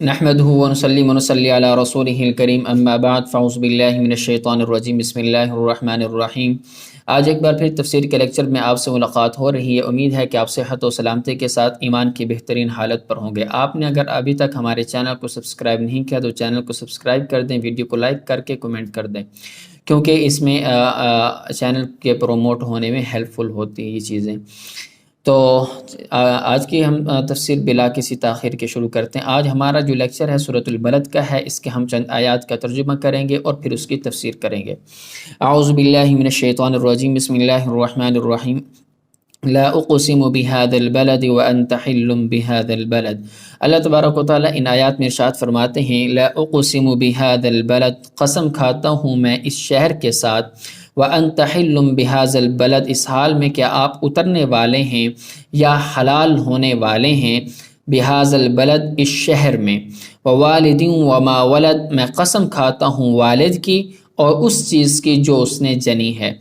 نحمده ونصلي ونصلي على رسوله الكريم اما بعد فاعوذ باللہ من الشیطان الرجیم بسم اللہ الرحمن الرحیم۔ آج ایک بار پھر تفسیر کے لیکچر میں آپ سے ملاقات ہو رہی ہے۔ امید ہے کہ آپ صحت و سلامتی کے ساتھ ایمان کی بہترین حالت پر ہوں گے۔ آپ نے اگر ابھی تک ہمارے چینل کو سبسکرائب نہیں کیا تو چینل کو سبسکرائب کر دیں، ویڈیو کو لائک کر کے کمنٹ کر دیں، کیونکہ اس میں چینل کے پروموٹ ہونے میں ہیلپ فل ہوتی ہیں یہ چیزیں۔ تو آج کی ہم تفسیر بلا کسی تاخیر کے شروع کرتے ہیں۔ آج ہمارا جو لیکچر ہے سورۃ البلد کا ہے، اس کے ہم چند آیات کا ترجمہ کریں گے اور پھر اس کی تفسیر کریں گے۔ اعوذ باللہ من الشیطان الرجیم بسم اللہ الرحمن الرحیم۔ لا اقسم بهذا البلد وانت حل بهذا البلد۔ اللہ تبارک و تعالیٰ ان آیات میں ارشاد فرماتے ہیں لا اقسم بهذا البلد، قسم کھاتا ہوں میں اس شہر کے ساتھ، وانت حل بهذا البلد، اس حال میں کہ آپ اترنے والے ہیں یا حلال ہونے والے ہیں، بهذا البلد، اس شہر میں، ووالد وما ولد، میں قسم کھاتا ہوں والد کی اور اس چیز کی جو اس نے جنی ہے۔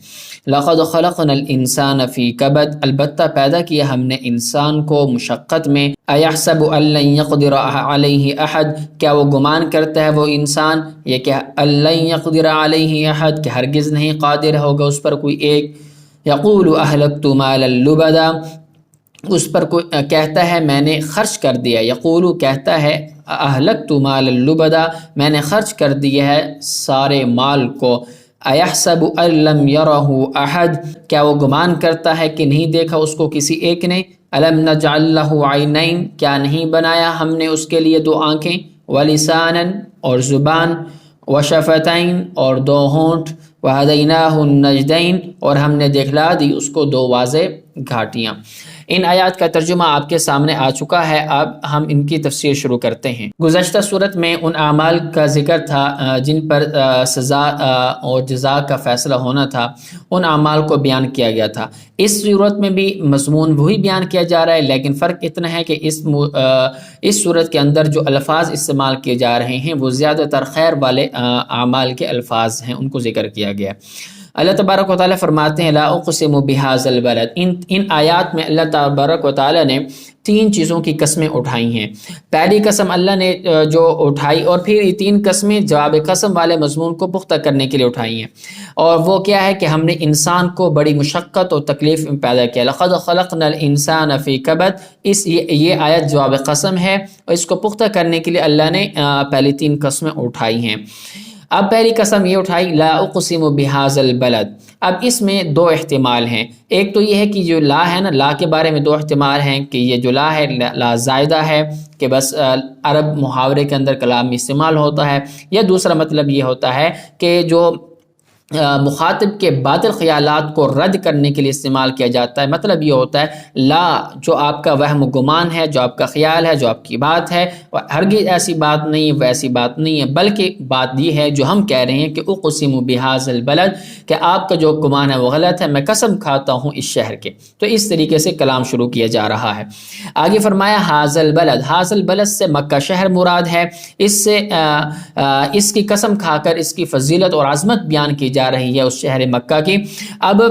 لقد خلقنا الانسان فی کبد، البتہ پیدا کیا ہم نے انسان کو مشقت میں۔ ایحسب ان لن یقدر علیہ احد، کیا وہ گمان کرتا ہے وہ انسان یہ کہ ان لن یقدر علیہ احد، کہ ہرگز نہیں قادر ہوگا اس پر کوئی ایک۔ یقول اہلکت مالا لبدا، اس پر کوئی کہتا ہے میں نے خرچ کر دیا، یقول کہتا ہے اہلکت مالا لبدا، میں نے خرچ کر دیا ہے سارے مال کو۔ ایحسب ان لم یرہ احد، کیا وہ گمان کرتا ہے کہ نہیں دیکھا اس کو کسی ایک نے۔ الم نجعل لہ عینین، کیا نہیں بنایا ہم نے اس کے لیے دو آنکھیں، ولسانا، اور زبان، وشفتین، اور دو ہونٹ، وہدیناہ النجدین، اور ہم نے دکھلا دی اس کو دو واضح گھاٹیاں۔ ان آیات کا ترجمہ آپ کے سامنے آ چکا ہے، اب ہم ان کی تفسیر شروع کرتے ہیں۔ گزشتہ صورت میں ان اعمال کا ذکر تھا جن پر سزا اور جزا کا فیصلہ ہونا تھا، ان اعمال کو بیان کیا گیا تھا۔ اس صورت میں بھی مضمون وہی بیان کیا جا رہا ہے، لیکن فرق اتنا ہے کہ اس صورت کے اندر جو الفاظ استعمال کیے جا رہے ہیں وہ زیادہ تر خیر والے اعمال کے الفاظ ہیں، ان کو ذکر کیا گیا۔ اللہ تبارک و تعالیٰ فرماتے ہیں لا اقسم بهذا البلد، ان آیات میں اللہ تبارک و تعالیٰ نے تین چیزوں کی قسمیں اٹھائی ہیں۔ پہلی قسم اللہ نے جو اٹھائی، اور پھر یہ تین قسمیں جواب قسم والے مضمون کو پختہ کرنے کے لیے اٹھائی ہیں، اور وہ کیا ہے کہ ہم نے انسان کو بڑی مشقت اور تکلیف میں پیدا کیا۔ لقد خلقنا الانسان فی کبد، یہ آیت جواب قسم ہے، اور اس کو پختہ کرنے کے لیے اللہ نے پہلی تین قسمیں اٹھائی ہیں۔ اب پہلی قسم یہ اٹھائی لا اقسم بهذا البلد۔ اب اس میں دو احتمال ہیں، ایک تو یہ ہے کہ جو لا ہے نا، لا کے بارے میں دو احتمال ہیں کہ یہ جو لا ہے لا زائدہ ہے، کہ بس عرب محاورے کے اندر کلام میں استعمال ہوتا ہے، یا دوسرا مطلب یہ ہوتا ہے کہ جو مخاطب کے باطل خیالات کو رد کرنے کے لیے استعمال کیا جاتا ہے۔ مطلب یہ ہوتا ہے لا جو آپ کا وہم و گمان ہے، جو آپ کا خیال ہے، جو آپ کی بات ہے، ہرگز ایسی بات نہیں ہے، ویسی بات نہیں ہے، بلکہ بات یہ ہے جو ہم کہہ رہے ہیں کہ اقسم بهذا البلد، کہ آپ کا جو گمان ہے وہ غلط ہے، میں قسم کھاتا ہوں اس شہر کے۔ تو اس طریقے سے کلام شروع کیا جا رہا ہے۔ آگے فرمایا هذا البلد، هذا البلد سے مکہ شہر مراد ہے، اس کی قسم کھا کر اس کی فضیلت اور عظمت بیان کی جا رہی ہے اس شہر مکہ کی۔ اب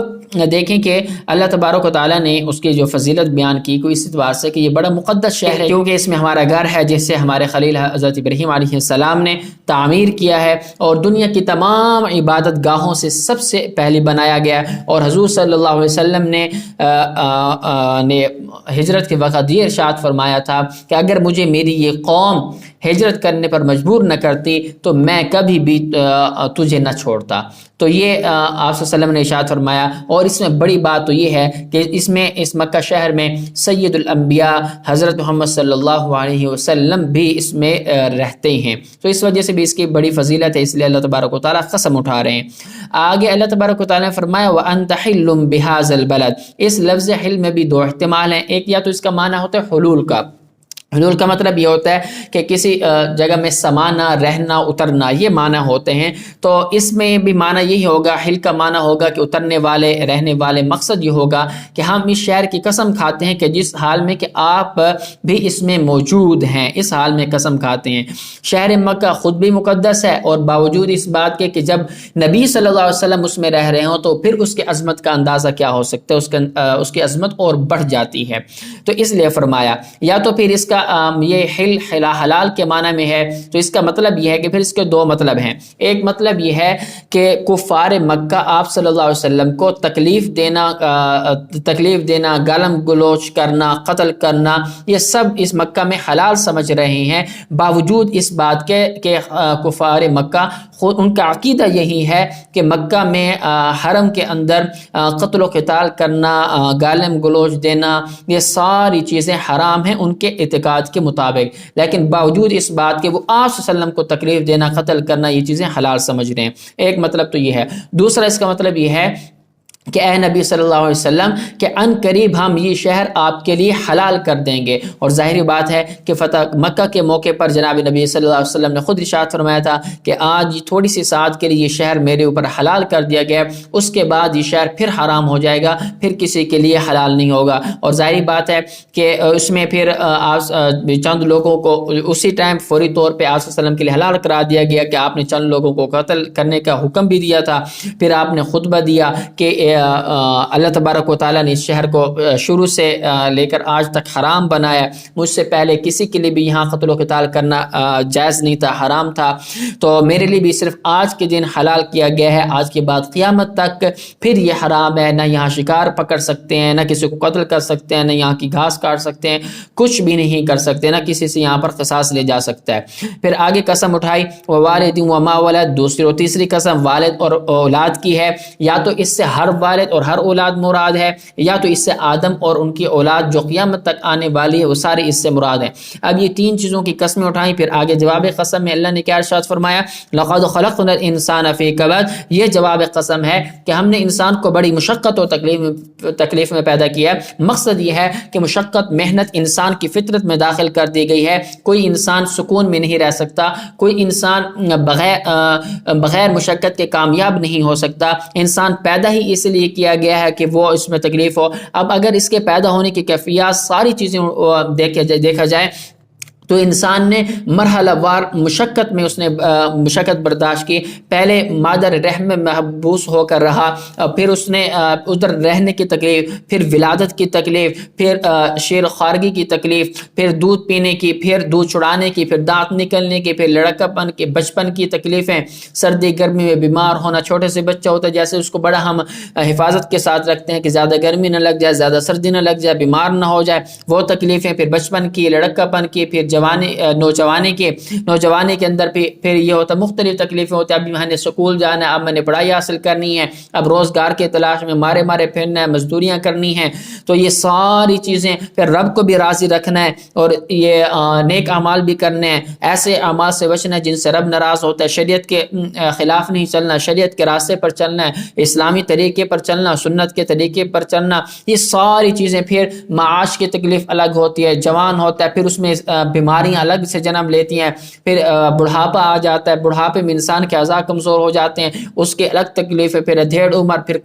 دیکھیں کہ اللہ تبارک و تعالیٰ نے اس کی جو فضیلت بیان کی کوئی اس اعتبار سے کہ یہ بڑا مقدس شہر ہے، کیونکہ اس میں ہمارا گھر ہے جسے ہمارے خلیل حضرت ابراہیم علیہ السلام نے تعمیر کیا ہے، اور دنیا کی تمام عبادت گاہوں سے سب سے پہلے بنایا گیا، اور حضور صلی اللہ علیہ وسلم نے ہجرت کے وقت یہ ارشاد فرمایا تھا کہ اگر مجھے میری یہ قوم ہجرت کرنے پر مجبور نہ کرتی تو میں کبھی بھی تجھے نہ چھوڑتا۔ تو یہ آپ صلی اللہ علیہ وسلم نے ارشاد فرمایا، اور اس میں بڑی بات تو یہ ہے کہ اس مکہ شہر میں سید الانبیاء حضرت محمد صلی اللہ علیہ وسلم بھی اس میں رہتے ہیں، تو اس وجہ سے بھی اس کی بڑی فضیلت ہے، اس لیے اللہ تبارک و تعالیٰ قسم اٹھا رہے ہیں۔ آگے اللہ تبارک و تعالیٰ نے فرمایا وَأَنْتَ حِلٌّ بِهَذَا الْبَلَدِ، اس لفظ حل میں بھی دو احتمال ہیں، ایک یا تو اس کا معنی ہوتا ہے حلول کا، حلول کا مطلب یہ ہوتا ہے کہ کسی جگہ میں سمانا، رہنا، اترنا، یہ معنی ہوتے ہیں۔ تو اس میں بھی معنی یہی ہوگا، حل کا معنی ہوگا کہ اترنے والے، رہنے والے۔ مقصد یہ ہوگا کہ ہم اس شہر کی قسم کھاتے ہیں کہ جس حال میں کہ آپ بھی اس میں موجود ہیں، اس حال میں قسم کھاتے ہیں۔ شہر مکہ خود بھی مقدس ہے، اور باوجود اس بات کے کہ جب نبی صلی اللہ علیہ وسلم اس میں رہ رہے ہوں تو پھر اس کے عظمت کا اندازہ کیا ہو سکتا ہے، اس کی عظمت اور بڑھ جاتی ہے۔ تو اس لیے فرمایا، یا تو پھر اس کا کا یہ حلال کے معنی میں ہے تو اس کا مطلب یہ ہے کہ پھر اس کے دو مطلب ہیں. ایک مطلب یہ ہے کہ کفار مکہ آپ صلی اللہ علیہ وسلم کو تکلیف دینا، گالم گلوچ کرنا، قتل کرنا، یہ سب اس مکہ میں حلال سمجھ رہے ہیں، باوجود اس بات کے کہ کفار مکہ خود ان کا عقیدہ یہی ہے کہ مکہ میں حرم کے اندر قتل و قتال کرنا، گالم گلوچ دینا، یہ ساری چیزیں حرام ہیں ان کے اعتقاد کے مطابق، لیکن باوجود اس بات کے وہ آپ صلی اللہ علیہ وسلم کو تکلیف دینا، قتل کرنا، یہ چیزیں حلال سمجھ رہے ہیں. ایک مطلب تو یہ ہے. دوسرا اس کا مطلب یہ ہے کہ اے نبی صلی اللہ علیہ وسلم کہ ان قریب ہم یہ شہر آپ کے لیے حلال کر دیں گے. اور ظاہری بات ہے کہ فتح مکہ کے موقع پر جناب نبی صلی اللہ علیہ وسلم نے خود ارشاد فرمایا تھا کہ آج یہ تھوڑی سی ساعت کے لیے یہ شہر میرے اوپر حلال کر دیا گیا، اس کے بعد یہ شہر پھر حرام ہو جائے گا، پھر کسی کے لیے حلال نہیں ہوگا. اور ظاہری بات ہے کہ اس میں پھر چند لوگوں کو اسی ٹائم فوری طور پہ آپ صلی اللہ علیہ وسلم کے لیے حلال کرا دیا گیا کہ آپ نے چند لوگوں کو قتل کرنے کا حکم بھی دیا تھا. پھر آپ نے خطبہ دیا کہ اللہ تبارک و تعالیٰ نے اس شہر کو شروع سے لے کر آج تک حرام بنایا، مجھ سے پہلے کسی کے لیے بھی یہاں قتل و قتال کرنا جائز نہیں تھا، حرام تھا، تو میرے لیے بھی صرف آج کے دن حلال کیا گیا ہے، آج کے بعد قیامت تک پھر یہ حرام ہے. نہ یہاں شکار پکڑ سکتے ہیں، نہ کسی کو قتل کر سکتے ہیں، نہ یہاں کی گھاس کاٹ سکتے ہیں، کچھ بھی نہیں کر سکتے، نہ کسی سے یہاں پر قصاص لے جا سکتا ہے. پھر آگے قسم اٹھائی ووالد وما ولد، دوسری اور تیسری قسم والد اور اولاد کی ہے. یا تو اس سے ہر والد اور ہر اولاد مراد ہے، یا تو اس سے آدم اور ان کی اولاد جو قیامت تک آنے والی ہے وہ سارے اس سے مراد ہیں. اب یہ تین چیزوں کی قسمیں اٹھائیں. پھر آگے جواب قسم میں اللہ نے کیا ارشاد فرمایا؟ لقد خلقنا الانسان فی کبد. یہ جواب قسم ہے کہ ہم نے انسان کو بڑی مشقت اور تکلیف میں پیدا کیا ہے. مقصد یہ ہے کہ مشقت، محنت انسان کی فطرت میں داخل کر دی گئی ہے. کوئی انسان سکون میں نہیں رہ سکتا، کوئی انسان بغیر مشقت کے کامیاب نہیں ہو سکتا. انسان پیدا ہی اس لیے کیا گیا ہے کہ وہ اس میں تکلیف ہو. اب اگر اس کے پیدا ہونے کی کیفیات ساری چیزیں دیکھا جائے تو انسان نے مرحلہ وار مشقت میں اس نے مشقت برداشت کی. پہلے مادر رحم میں محبوس ہو کر رہا، پھر اس نے ادھر رہنے کی تکلیف، پھر ولادت کی تکلیف، پھر شیر خارگی کی تکلیف، پھر دودھ پینے کی، پھر دودھ چڑانے کی، پھر دانت نکلنے کی، پھر لڑکا پن کی، بچپن کی تکلیفیں، سردی گرمی میں بیمار ہونا. چھوٹے سے بچہ ہوتا ہے جیسے اس کو بڑا ہم حفاظت کے ساتھ رکھتے ہیں کہ زیادہ گرمی نہ لگ جائے، زیادہ سردی نہ لگ جائے، بیمار نہ ہو جائے، وہ تکلیفیں. پھر بچپن کی، لڑکا پن کی، پھر نوجوانی کے اندر پھر یہ ہوتا ہے مختلف تکلیفیں ہوتی ہیں. اب میں نے سکول جانا ہے، اب میں نے پڑھائی حاصل کرنی ہے، اب روزگار کے تلاش میں مارے پھرنا ہے، مزدوریاں کرنی ہیں. تو یہ ساری چیزیں، پھر رب کو بھی راضی رکھنا ہے اور یہ نیک اعمال بھی کرنے ہیں، ایسے اعمال سے بچنا ہے جن سے رب ناراض ہوتا ہے. شریعت کے خلاف نہیں چلنا، شریعت کے راستے پر چلنا ہے، اسلامی طریقے پر چلنا، سنت کے طریقے پر چلنا. یہ ساری چیزیں. پھر معاش کی تکلیف الگ ہوتی ہے، جوان ہوتا ہے، پھر اس میں بیماریاں الگ سے جنم لیتی ہیں. پھر بڑھاپا آ جاتا ہے، بڑھاپے میں انسان کے اعضاء کمزور ہو جاتے ہیں، اس کے الگ تکلیفیں. پھر ادھیڑ عمر، پھر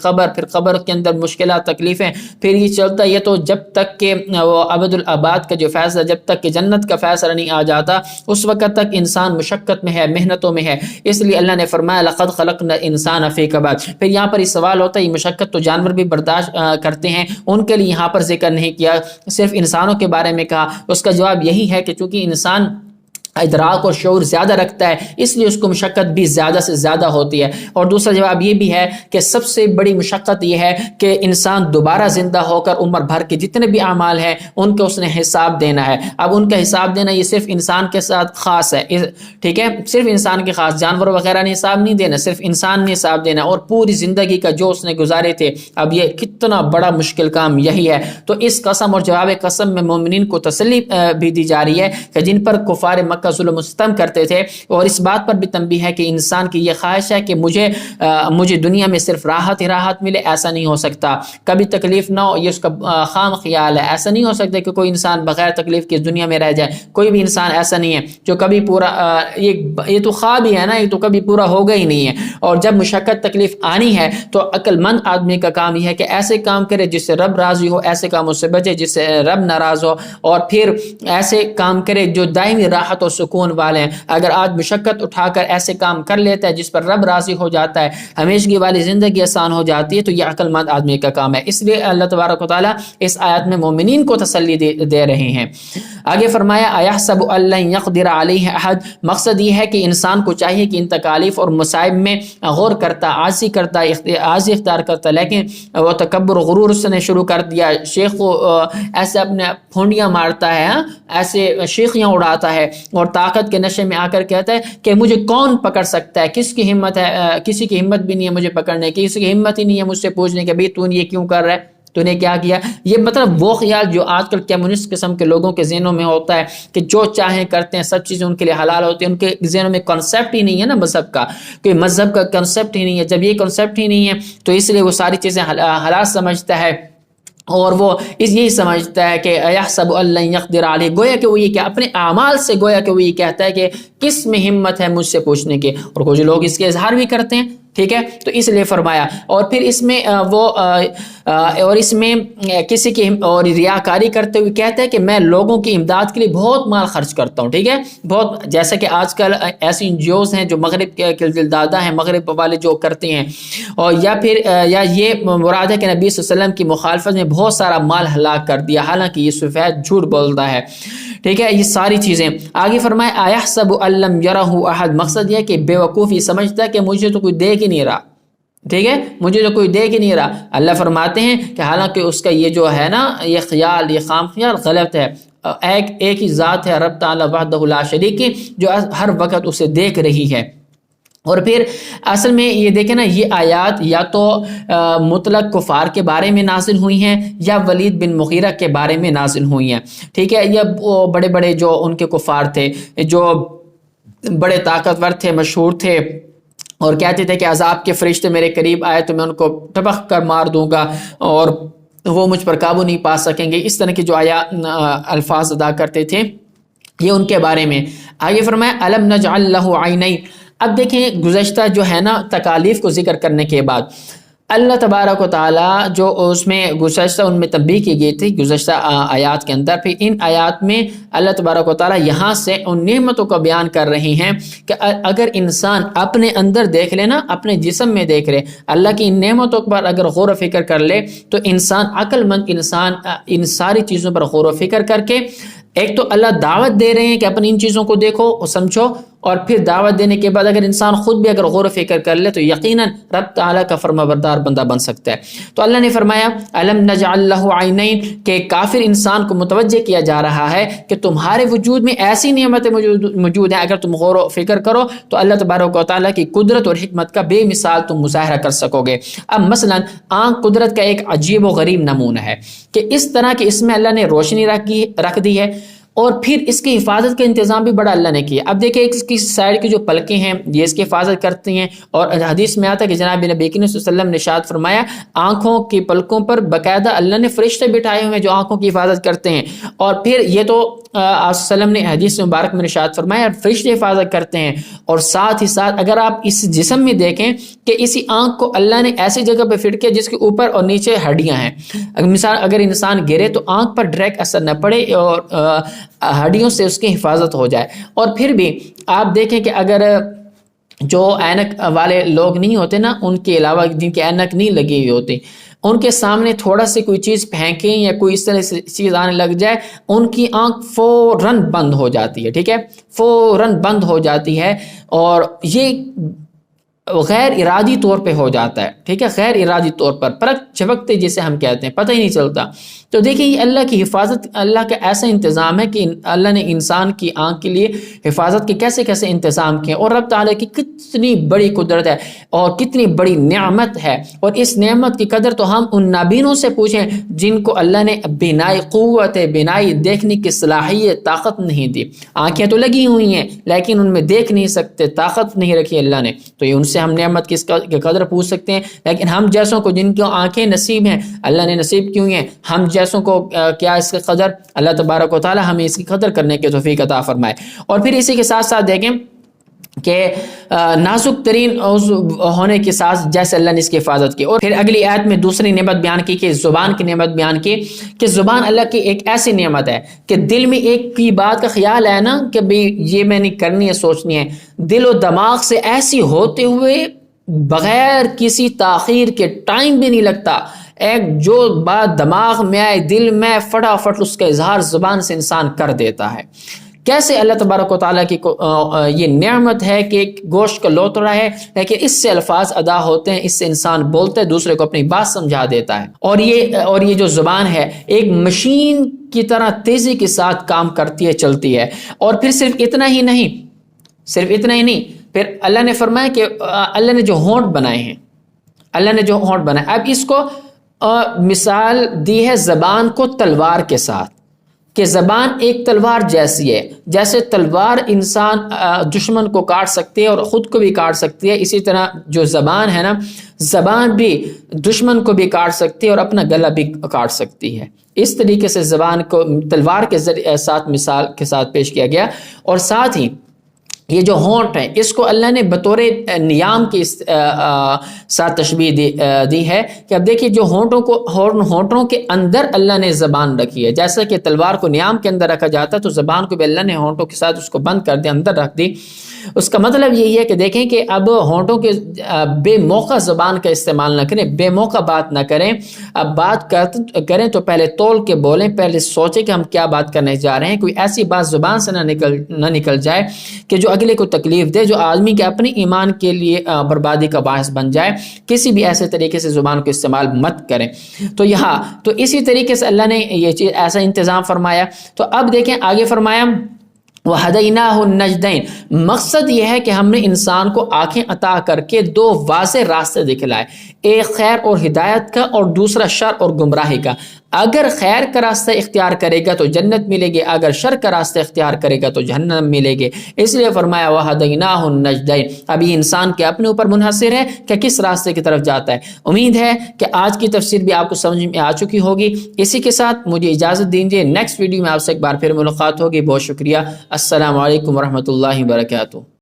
قبر کے اندر مشکلات، تکلیفیں. پھر یہ چلتا ہے. یہ تو جب تک کہ وہ ابد الآباد کا جو فیصلہ، جب تک کہ جنت کا فیصلہ نہیں آ جاتا اس وقت تک انسان مشقت میں ہے، محنتوں میں ہے. اس لیے اللہ نے فرمایا لقد خلقنا الانسان فی کبد. پھر یہاں پر یہ سوال ہوتا ہے یہ مشقت تو جانور بھی برداشت کرتے ہیں، ان کے لیے یہاں پر ذکر نہیں کیا، صرف انسانوں کے بارے میں کہا. اس کا جواب یہی ہے کہ چونکہ انسان ادراک اور شعور زیادہ رکھتا ہے اس لیے اس کو مشقت بھی زیادہ سے زیادہ ہوتی ہے. اور دوسرا جواب یہ بھی ہے کہ سب سے بڑی مشقت یہ ہے کہ انسان دوبارہ زندہ ہو کر عمر بھر کے جتنے بھی اعمال ہیں ان کا اس نے حساب دینا ہے. اب ان کا حساب دینا یہ صرف انسان کے ساتھ خاص ہے، ٹھیک ہے، صرف انسان کے خاص، جانور وغیرہ نے حساب نہیں دینا، صرف انسان نے حساب دینا. اور پوری زندگی کا جو اس نے گزارے تھے، اب یہ کتنا بڑا مشکل کام یہی ہے. تو اس قسم اور جواب قسم میں مومنین کو تسلی بھی دی جا رہی ہے کہ جن پر کفار مکہ کا ظلم و ستم کرتے تھے. اور اس بات پر بھی تنبیہ ہے کہ انسان کی یہ خواہش ہے کہ مجھے دنیا میں صرف راحت ہی راحت ملے. ایسا نہیں ہو سکتا، کبھی تکلیف نہ ہو، یہ اس کا خام خیال ہے. ایسا نہیں ہو سکتا کہ کوئی انسان بغیر تکلیف کے دنیا میں رہ جائے. کوئی بھی انسان ایسا نہیں ہے جو کبھی پورا، یہ تو خواب ہی ہے نا، یہ تو کبھی پورا ہوگا ہی نہیں ہے. اور جب مشقت تکلیف آنی ہے تو عقل مند آدمی کا کام یہ ہے کہ ایسے کام کرے جس سے رب راضی ہو، ایسے کاموں سے بچے جس سے رب ناراض ہو، اور پھر ایسے کام کرے جو دائمی راحت اور سکون والے ہیں۔ اگر آج مشقت اٹھا کر ایسے کام کر لیتا ہے جس پر رب راضی ہو جاتا ہے، ہمیشگی والی زندگی آسان ہو جاتی ہے، تو یہ عقل مند آدمی کا کام ہے۔ اس لیے اللہ تبارک و تعالیٰ اس آیت میں مومنین کو تسلی دے رہے ہیں۔ آگے فرمایا ایحسب ان لن یقدر علیہ احد، مقصد یہ ہے کہ انسان کو چاہیے کہ ان تکالیف اور مصائب میں غور کرتا، عاجزی کرتا، عاجزی اختیار کرتا، لیکن وہ تکبر و غرور اس نے شروع کر دیا۔ شیخ کو ایسے اپنے پھونڈیاں مارتا ہے، ایسے شیخیاں اڑاتا ہے اور طاقت کے نشے میں آ کر کہتا ہے کہ مجھے کون پکڑ سکتا ہے، کس کی ہمت ہے، کسی کی ہمت بھی نہیں ہے مجھے پکڑنے کی، کسی کی ہمت ہی نہیں ہے مجھ سے پوچھنے کہ بھئی تو یہ کیوں کر رہا ہے، تو نے کیا کیا۔ یہ مطلب وہ خیال جو آج کل کمیونسٹ قسم کے لوگوں کے ذہنوں میں ہوتا ہے کہ جو چاہیں کرتے ہیں، سب چیزیں ان کے لیے حلال ہوتی ہیں، ان کے ذہنوں میں کنسیپٹ ہی نہیں ہے نا مذہب کا، کہ مذہب کا کنسیپٹ ہی نہیں ہے۔ جب یہ کنسیپٹ ہی نہیں ہے تو اس لیے وہ ساری چیزیں حلال سمجھتا ہے، اور وہ یہی سمجھتا ہے کہ یحسب ان لن یقدر علیہ، گویا کہ وہ یہ کہ اپنے اعمال سے گویا کہ وہ یہ کہتا ہے کہ کس میں ہمت ہے مجھ سے پوچھنے کی، اور کچھ لوگ اس کے اظہار بھی کرتے ہیں، ٹھیک ہے۔ تو اس لیے فرمایا، اور پھر اس میں اور اس میں کسی کی اور ریاکاری کرتے ہوئے کہتا ہے کہ میں لوگوں کی امداد کے لیے بہت مال خرچ کرتا ہوں، ٹھیک ہے، بہت، جیسے کہ آج کل ایسی NGOs ہیں جو مغرب کے دلدادہ ہیں، مغرب والے جو کرتے ہیں، اور یا پھر یا یہ مراد ہے کہ نبی صلی اللہ علیہ وسلم کی مخالفت میں بہت سارا مال ہلاک کر دیا، حالانکہ یہ سفید جھوٹ بولتا ہے، ٹھیک ہے۔ یہ ساری چیزیں آگے فرمایا ایحسب ان لم یرہ احد، مقصد یہ کہ بے وقوفی سمجھتا ہے کہ مجھے تو کوئی دیکھ ہی نہیں رہا، ٹھیک ہے، مجھے تو کوئی دیکھ ہی نہیں رہا۔ اللہ فرماتے ہیں کہ حالانکہ اس کا یہ جو ہے نا یہ خیال، یہ خام خیال غلط ہے۔ ایک ہی ذات ہے رب تعالی وحدہ لا شریک، جو ہر وقت اسے دیکھ رہی ہے۔ اور پھر اصل میں یہ دیکھیں نا، یہ آیات یا تو مطلق کفار کے بارے میں نازل ہوئی ہیں یا ولید بن مغیرہ کے بارے میں نازل ہوئی ہیں، ٹھیک ہے۔ یہ بڑے بڑے جو ان کے کفار تھے، جو بڑے طاقتور تھے، مشہور تھے، اور کہتے تھے کہ عذاب کے فرشتے میرے قریب آئے تو میں ان کو ٹپک کر مار دوں گا اور وہ مجھ پر قابو نہیں پا سکیں گے، اس طرح کے جو الفاظ ادا کرتے تھے، یہ ان کے بارے میں۔ آگے فرمایا الم نجعل لہ عینین، اب دیکھیں گزشتہ جو ہے نا تکالیف کو ذکر کرنے کے بعد اللہ تبارک و تعالیٰ جو اس میں گزشتہ ان میں تنبیہ کی گئی تھی گزشتہ آیات کے اندر، پھر ان آیات میں اللہ تبارک و تعالیٰ یہاں سے ان نعمتوں کو بیان کر رہے ہیں کہ اگر انسان اپنے اندر دیکھ لے نا، اپنے جسم میں دیکھ لے، اللہ کی ان نعمتوں پر اگر غور و فکر کر لے، تو انسان، عقل مند انسان ان ساری چیزوں پر غور و فکر کر کے، ایک تو اللہ دعوت دے رہے ہیں کہ اپنی ان چیزوں کو دیکھو اور سمجھو، اور پھر دعوت دینے کے بعد اگر انسان خود بھی اگر غور و فکر کر لے تو یقیناً رب تعالیٰ کا فرما بردار بندہ بن سکتا ہے۔ تو اللہ نے فرمایا الم نجعل لہ عینین، کہ کافر انسان کو متوجہ کیا جا رہا ہے کہ تمہارے وجود میں ایسی نعمتیں موجود ہیں، اگر تم غور و فکر کرو تو اللہ تبارک و تعالیٰ کی قدرت اور حکمت کا بے مثال تم مظاہرہ کر سکو گے۔ اب مثلا آنکھ قدرت کا ایک عجیب و غریب نمونہ ہے کہ اس طرح کہ اس میں اللہ نے روشنی رکھ دی ہے، اور پھر اس کی حفاظت کا انتظام بھی بڑا اللہ نے کیا۔ اب دیکھیں اس کی سائڈ کی جو پلکیں ہیں یہ اس کی حفاظت کرتی ہیں، اور حدیث میں آتا ہے کہ جناب نبی کریم صلی اللہ علیہ وسلم نے ارشاد فرمایا آنکھوں کی پلکوں پر باقاعدہ اللہ نے فرشتے بٹھائے ہوئے ہیں جو آنکھوں کی حفاظت کرتے ہیں، اور پھر یہ تو آپ وسلم نے حدیث مبارک میں ارشاد فرمایا فرشتے حفاظت کرتے ہیں، اور ساتھ ہی ساتھ اگر آپ اس جسم میں دیکھیں کہ اسی آنکھ کو اللہ نے ایسی جگہ پہ فٹ کیا جس کے اوپر اور نیچے ہڈیاں ہیں، مثال اگر انسان گرے تو آنکھ پر ڈائریکٹ اثر نہ پڑے اور ہڈیوں سے اس کی حفاظت ہو جائے۔ اور پھر بھی آپ دیکھیں کہ اگر جو اینک والے لوگ نہیں ہوتے نا، ان کے علاوہ جن کے اینک نہیں لگی ہوئی ہوتی، ان کے سامنے تھوڑا سی کوئی چیز پھینکیں یا کوئی اس طرح سے چیز آنے لگ جائے، ان کی آنکھ فوراً بند ہو جاتی ہے، ٹھیک ہے، فوراً بند ہو جاتی ہے، اور یہ غیر ارادی طور پہ ہو جاتا ہے، ٹھیک ہے، غیر ارادی طور پر پلک جھپکتے جسے ہم کہتے ہیں، پتہ ہی نہیں چلتا۔ تو دیکھیں یہ اللہ کی حفاظت، اللہ کا ایسا انتظام ہے کہ اللہ نے انسان کی آنکھ کے لیے حفاظت کے کیسے کیسے انتظام کیے، اور رب تعالیٰ کی کتنی بڑی قدرت ہے اور کتنی بڑی نعمت ہے، اور اس نعمت کی قدر تو ہم ان نابینوں سے پوچھیں جن کو اللہ نے بینائی قوت، بینائی دیکھنے کی صلاحیت، طاقت نہیں دی۔ آنکھیں تو لگی ہوئی ہیں لیکن ان میں دیکھ نہیں سکتے، طاقت نہیں رکھی اللہ نے، تو یہ ان سے ہم نعمت کی قدر پوچھ سکتے ہیں، لیکن ہم جیسوں کو جن کو آنکھیں نصیب ہیں، اللہ نے نصیب کیوں ہیں، ہم جیسوں کو کیا اس کی قدر؟ اللہ تبارک و تعالی ہمیں اس کی قدر کرنے کی توفیق عطا فرمائے۔ اور پھر اسی کے ساتھ ساتھ دیکھیں کہ نازک ترین ہونے کے ساتھ جیسے اللہ نے اس کی حفاظت کی. اور پھر اگلی آیت میں دوسری نعمت بیان کی کہ زبان کی نعمت بیان کی کہ زبان اللہ کی ایک ایسی نعمت ہے کہ دل میں ایک کی بات کا خیال ہے نا کہ بھئی یہ میں نے کرنی ہے، سوچنی ہے، دل و دماغ سے ایسی ہوتے ہوئے بغیر کسی تاخیر کے ٹائم بھی نہیں لگتا، ایک جو بات دماغ میں آئے دل میں فٹافٹ اس کا اظہار زبان سے انسان کر دیتا ہے. کیسے اللہ تبارک و تعالیٰ کی یہ نعمت ہے کہ ایک گوشت کا لوتڑا ہے لیکن اس سے الفاظ ادا ہوتے ہیں، اس سے انسان بولتے ہے، دوسرے کو اپنی بات سمجھا دیتا ہے. اور یہ جو زبان ہے ایک مشین کی طرح تیزی کے ساتھ کام کرتی ہے، چلتی ہے. اور پھر صرف اتنا ہی نہیں پھر اللہ نے فرمایا کہ اللہ نے جو ہونٹ بنائے ہیں، اب اس کو مثال دی ہے زبان کو تلوار کے ساتھ کہ زبان ایک تلوار جیسی ہے، جیسے تلوار انسان دشمن کو کاٹ سکتی ہے اور خود کو بھی کاٹ سکتی ہے، اسی طرح جو زبان ہے نا، زبان بھی دشمن کو بھی کاٹ سکتی ہے اور اپنا گلا بھی کاٹ سکتی ہے. اس طریقے سے زبان کو تلوار کے ساتھ مثال کے ساتھ پیش کیا گیا. اور ساتھ ہی یہ جو ہونٹ ہے اس کو اللہ نے بطور نیام کے ساتھ تشبیہ دی ہے کہ اب دیکھیے جو ہونٹوں کے اندر اللہ نے زبان رکھی ہے، جیسا کہ تلوار کو نیام کے اندر رکھا جاتا ہے تو زبان کو بھی اللہ نے ہونٹوں کے ساتھ اس کو بند کر دیا، اندر رکھ دی. اس کا مطلب یہی ہے کہ دیکھیں کہ اب ہونٹوں کے بے موقع زبان کا استعمال نہ کریں، بے موقع بات نہ کریں. اب بات کریں تو پہلے تول کے بولیں، پہلے سوچیں کہ ہم کیا بات کرنے جا رہے ہیں، کوئی ایسی بات زبان سے نہ نکل جائے کہ جو اگلے کو تکلیف دے، جو آدمی کے اپنے ایمان کے لیے بربادی کا باعث بن جائے. کسی بھی ایسے طریقے سے زبان کو استعمال مت کریں. تو اسی طریقے سے اللہ نے یہ چیز ایسا انتظام فرمایا. تو اب دیکھیں آگے فرمایا وَهَدَيْنَاهُ النَّجْدَيْنِ، مقصد یہ ہے کہ ہم نے انسان کو آنکھیں عطا کر کے دو واضح راستے دکھلائے، ایک خیر اور ہدایت کا اور دوسرا شر اور گمراہی کا. اگر خیر کا راستہ اختیار کرے گا تو جنت ملے گی، اگر شر کا راستہ اختیار کرے گا تو جہنم ملے گی. اس لیے فرمایا وَهَدَيْنَاهُ النَّجْدَيْنِ. اب یہ انسان کے اپنے اوپر منحصر ہے کہ کس راستے کی طرف جاتا ہے. امید ہے کہ آج کی تفسیر بھی آپ کو سمجھ میں آ چکی ہوگی. اسی کے ساتھ مجھے اجازت دیجیے، نیکسٹ ویڈیو میں آپ سے ایک بار پھر ملاقات ہوگی. بہت شکریہ. السلام علیکم ورحمۃ اللہ وبرکاتہ.